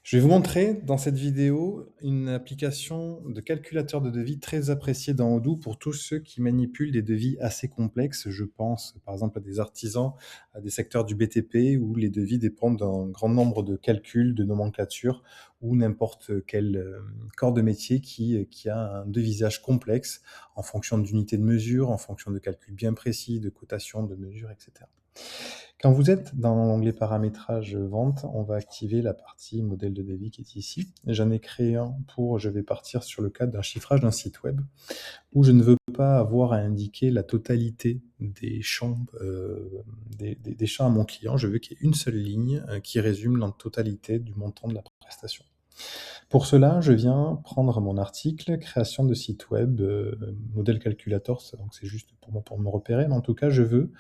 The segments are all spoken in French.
Je vais vous montrer dans cette vidéo une application de calculateur de devis très appréciée dans Odoo pour tous ceux qui manipulent des devis assez complexes. Je pense par exemple à des artisans, à des secteurs du BTP où les devis dépendent d'un grand nombre de calculs, de nomenclatures ou n'importe quel corps de métier qui a un devisage complexe en fonction d'unités de mesure, en fonction de calculs bien précis, de cotations, de mesures, etc. Quand vous êtes dans l'onglet paramétrage vente, on va activer la partie modèle de devis qui est ici. J'en ai créé un je vais partir sur le cadre d'un chiffrage d'un site web où je ne veux pas avoir à indiquer la totalité des champs, des champs à mon client. Je veux qu'il y ait une seule ligne qui résume la totalité du montant de la prestation. Pour cela, je viens prendre mon article, création de site web, modèle calculator, donc c'est juste pour moi pour me repérer, mais en tout cas, je veux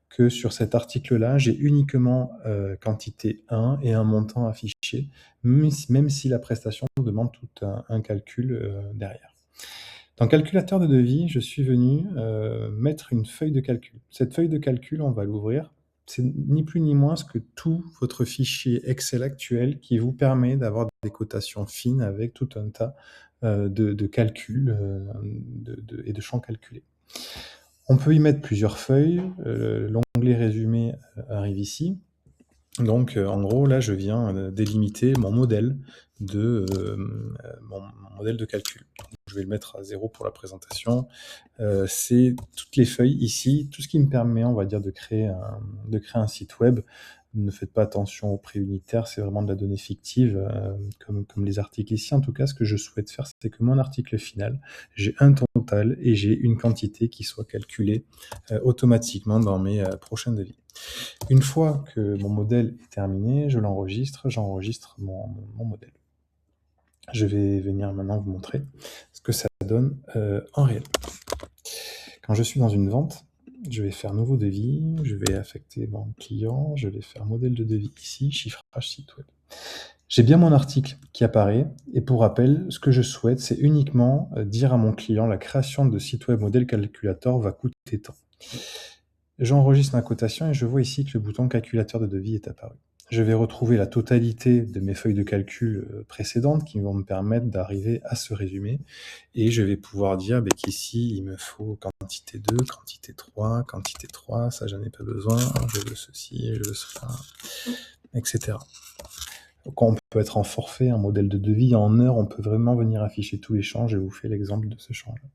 que sur cet article-là, j'ai uniquement quantité 1 et un montant affiché, même si la prestation demande tout un calcul derrière. Dans calculateur de devis, je suis venu mettre une feuille de calcul. Cette feuille de calcul, on va l'ouvrir. C'est ni plus ni moins que tout votre fichier Excel actuel qui vous permet d'avoir des cotations fines avec tout un tas de calculs et de champs calculés. On peut y mettre plusieurs feuilles. L'onglet résumé arrive ici. Donc, en gros, là, je viens délimiter mon modèle mon modèle de calcul. Je vais le mettre à 0 pour la présentation. C'est toutes les feuilles ici, tout ce qui me permet, on va dire, de créer un site web. Ne faites pas attention au prix unitaire, c'est vraiment de la donnée fictive, comme les articles ici. En tout cas, ce que je souhaite faire, c'est que mon article final, j'ai un total et j'ai une quantité qui soit calculée automatiquement dans mes prochains devis. Une fois que mon modèle est terminé, j'enregistre mon modèle. Je vais venir maintenant vous montrer ce que ça donne en réel. Quand je suis dans une vente, je vais faire nouveau devis, je vais affecter mon client, je vais faire modèle de devis ici, chiffrage site web. J'ai bien mon article qui apparaît et pour rappel, ce que je souhaite, c'est uniquement dire à mon client la création de site web modèle calculator va coûter tant. J'enregistre ma cotation et je vois ici que le bouton calculateur de devis est apparu. Je vais retrouver la totalité de mes feuilles de calcul précédentes qui vont me permettre d'arriver à ce résumé et je vais pouvoir dire qu'ici il me faut quantité 2, quantité 3, ça j'en ai pas besoin, je veux ceci, je veux cela, etc. Donc on peut être en forfait, en modèle de devis, en heure, on peut vraiment venir afficher tous les champs, je vous fais l'exemple de ce champ-là.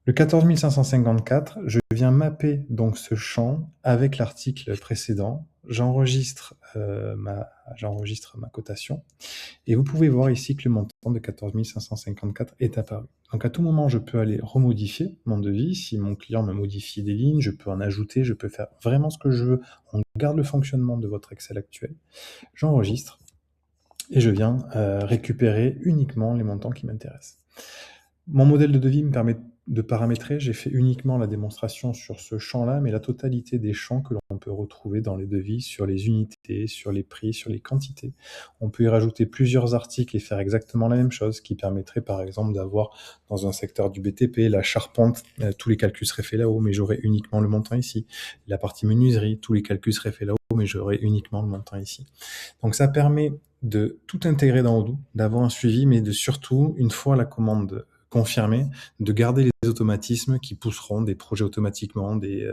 Le 14554, je viens mapper donc ce champ avec l'article précédent. J'enregistre ma cotation et vous pouvez voir ici que le montant de 14554 est apparu. Donc à tout moment, je peux aller remodifier mon devis. Si mon client me modifie des lignes, je peux en ajouter, je peux faire vraiment ce que je veux. On garde le fonctionnement de votre Excel actuel. J'enregistre et je viens récupérer uniquement les montants qui m'intéressent. Mon modèle de devis me permet de paramétrer, j'ai fait uniquement la démonstration sur ce champ-là, mais la totalité des champs que l'on peut retrouver dans les devis, sur les unités, sur les prix, sur les quantités. On peut y rajouter plusieurs articles et faire exactement la même chose, ce qui permettrait par exemple d'avoir dans un secteur du BTP, la charpente, tous les calculs seraient faits là-haut, mais j'aurais uniquement le montant ici. La partie menuiserie, tous les calculs seraient faits là-haut, mais j'aurais uniquement le montant ici. Donc ça permet de tout intégrer dans Odoo, d'avoir un suivi, mais de surtout, une fois la commande confirmée, de garder les automatismes qui pousseront des projets automatiquement, des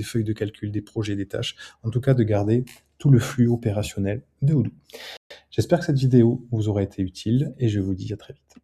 feuilles de calcul, des projets, des tâches. En tout cas, de garder tout le flux opérationnel de Odoo. J'espère que cette vidéo vous aura été utile et je vous dis à très vite.